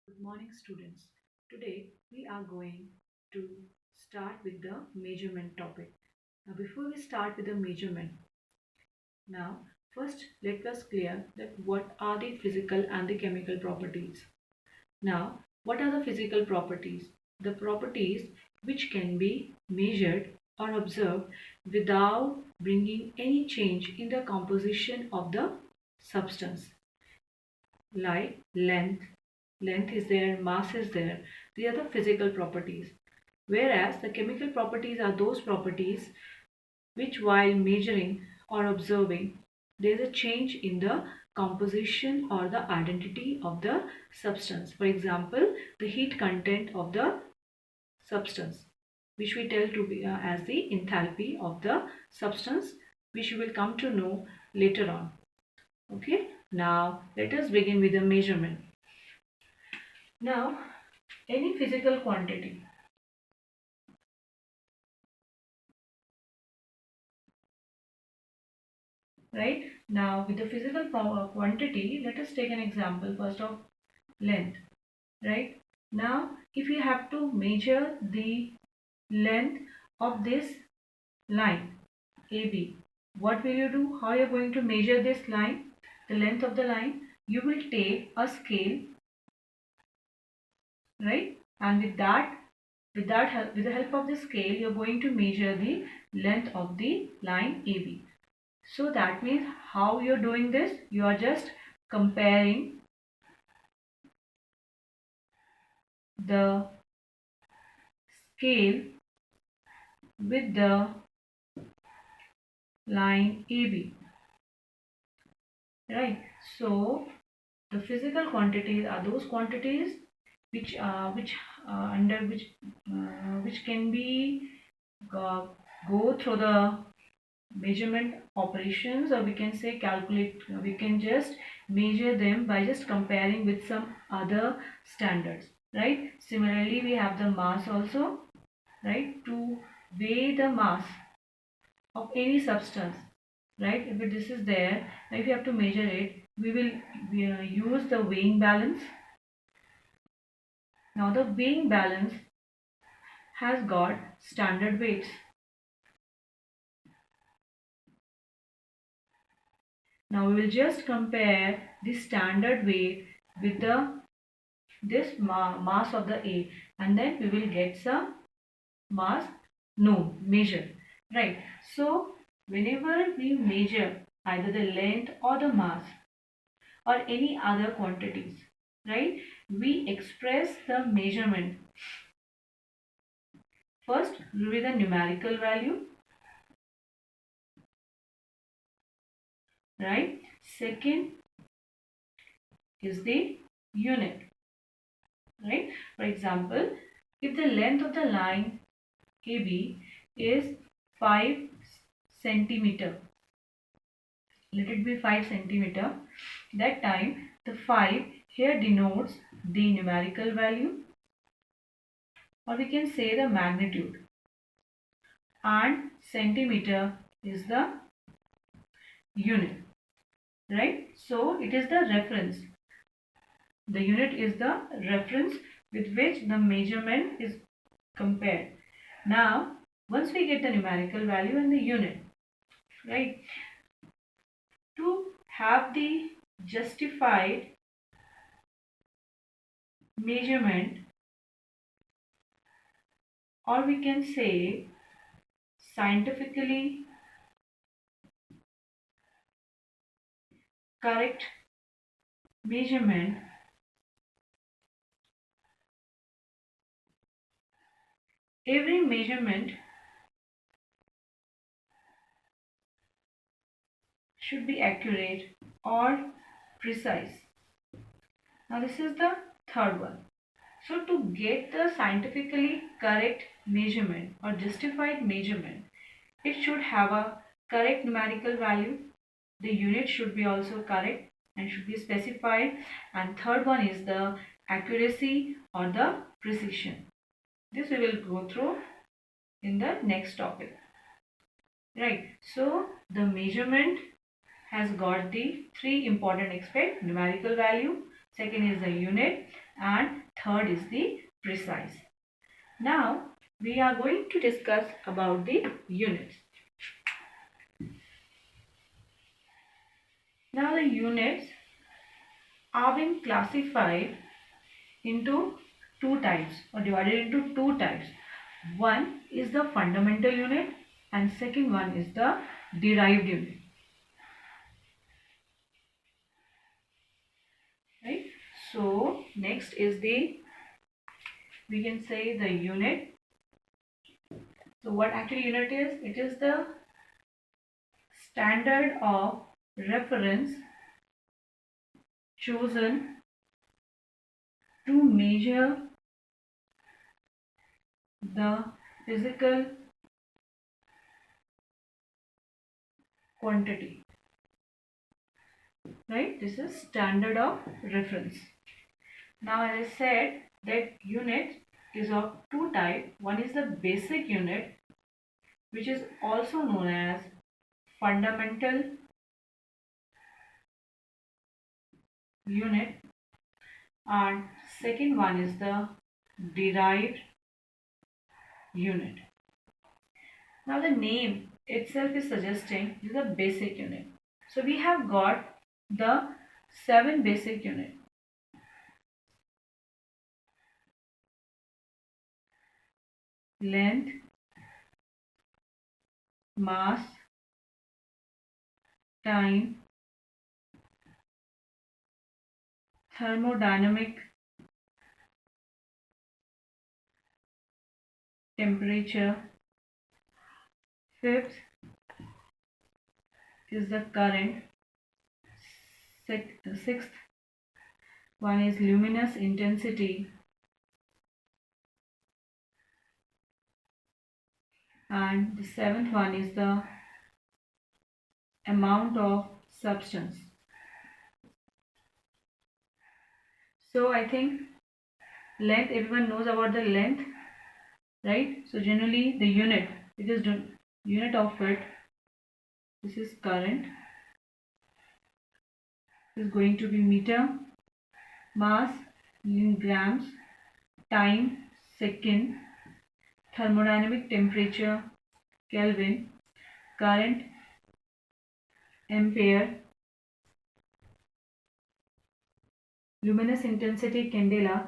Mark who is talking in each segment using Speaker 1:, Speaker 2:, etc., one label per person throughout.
Speaker 1: Good morning, students. Today we are going to start with the measurement topic. Now, before we start with the measurement, now first let us clear that what are the physical and the chemical properties. Now, what are the physical properties? The properties which can be measured or observed without bringing any change in the composition of the substance, like length is there, mass is there. They are the physical properties. Whereas the chemical properties are those properties which, while measuring or observing, there is a change in the composition or the identity of the substance. For example, the heat content of the substance, which we tell to be as the enthalpy of the substance, which you will come to know later on. Okay, now let us begin with the measurement. Now, any physical quantity, right? Now, with the physical quantity, let us take an example first of length, right? Now, if you have to measure the length of this line AB, what will you do? How you are going to measure this line, the length of the line? You will take a scale, right? And with the help of the scale, you are going to measure the length of the line AB. So that means how you're doing this, you are just comparing the scale with the line AB, right? So the physical quantities are those quantities which under which can be go through the measurement operations, or we can say calculate, we can just measure them by just comparing with some other standards, right? Similarly, we have the mass also, right? To weigh the mass of any substance, right? If this is there, if you have to measure it, we will use the weighing balance. Now the weighing balance has got standard weights. Now we will just compare the standard weight with the this mass of the A, and then we will get some mass known, measured, right? So whenever we measure either the length or the mass or any other quantities, right, we express the measurement first with a numerical value, right? Second is the unit, right? For example, if the length of the line AB is 5 centimeter, let it be 5 centimeter, that time the 5 here denotes the numerical value, or we can say the magnitude, and centimeter is the unit, right? So it is the reference. The unit is the reference with which the measurement is compared. Now, once we get the numerical value and the unit, right, to have the justified measurement, or we can say scientifically correct measurement, every measurement should be accurate or precise. Now this is the third one. So to get the scientifically correct measurement or justified measurement, it should have a correct numerical value. The unit should be also correct and should be specified. And third one is the accuracy or the precision. This we will go through in the next topic. Right. So the measurement has got the three important aspects: numerical value, second is the unit, and third is the precise. Now we are going to discuss about the units. Now the units are being classified into two types or divided into two types. One is the fundamental unit and second one is the derived unit. Right? So next is we can say the unit. So what actually unit is? It is the standard of reference chosen to measure the physical quantity. Right? This is standard of reference. Now as I said that unit is of two types. One is the basic unit, which is also known as fundamental unit, and second one is the derived unit. Now the name itself is suggesting this is a basic unit. So we have got the 7 basic unit. Length, mass, time, thermodynamic, temperature. Fifth is the current. Sixth one is luminous intensity. And the seventh one is the amount of substance. So I think length, everyone knows about the length, right? So generally the unit, it is the unit of it. This is current. This is going to be meter. Mass in grams. Time, second. Thermodynamic temperature, Kelvin. Current, ampere. Luminous intensity, candela.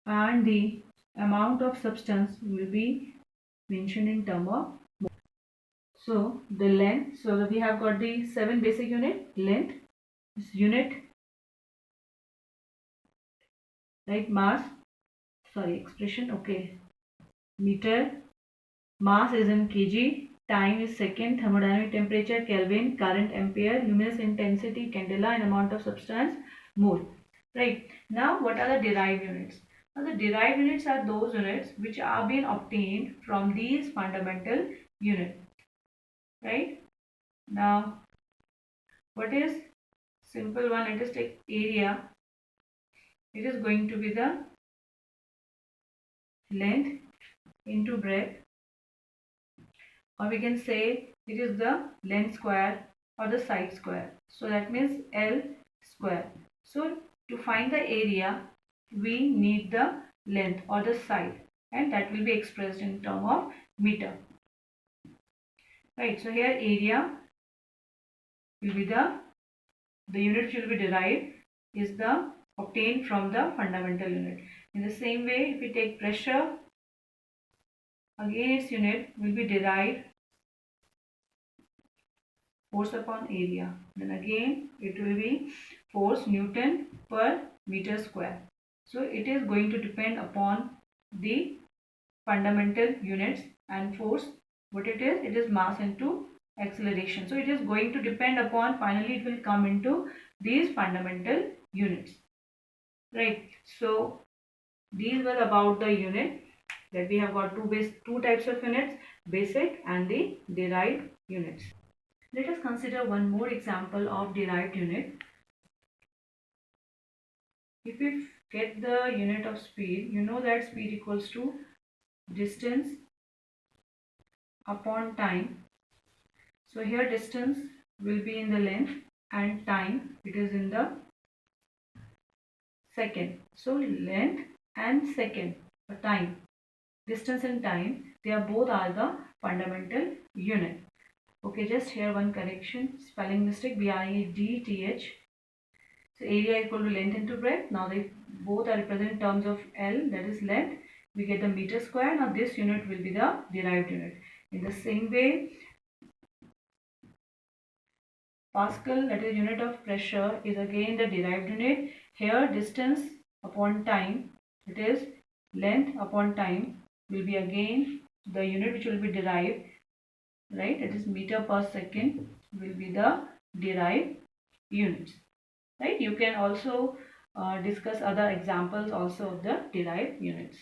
Speaker 1: And the amount of substance will be mentioned in term of mole. So the length, so we have got the 7 basic unit. Length is unit, right? Mass, sorry, expression, okay. Meter, mass is in kg, time is second, thermodynamic temperature Kelvin, current ampere, luminous intensity candela, and amount of substance mole. Right. Now what are the derived units? Now the derived units are those units which are being obtained from these fundamental units. Right. Now what is simple one? Let us take area. It is going to be the length into breadth, or we can say it is the length square or the side square. So that means L square. So to find the area, we need the length or the side, and that will be expressed in term of meter. Right. So here area will be the unit which will be derived is the obtained from the fundamental unit. In the same way, if we take pressure, again its unit will be derived force upon area. Then again it will be force Newton per meter square. So it is going to depend upon the fundamental units, and force, what it is mass into acceleration. So it is going to depend upon, finally it will come into these fundamental units. Right. So these were about the unit, that we have got two types of units, basic and the derived units. Let us consider one more example of derived unit. If we get the unit of speed, you know that speed equals to distance upon time. So here distance will be in the length and time it is in the second. So length and second, time, distance and time, they are both are the fundamental unit. Okay, just here one correction, spelling mistake, BREDTH. So area equal to length into breadth. Now they both are represented in terms of L, that is length. We get the meter square. Now this unit will be the derived unit. In the same way, Pascal, that is unit of pressure, is again the derived unit. Here distance upon time, it is length upon time, will be again the unit which will be derived, right? It is meter per second will be the derived units, right? You can also discuss other examples also of the derived units.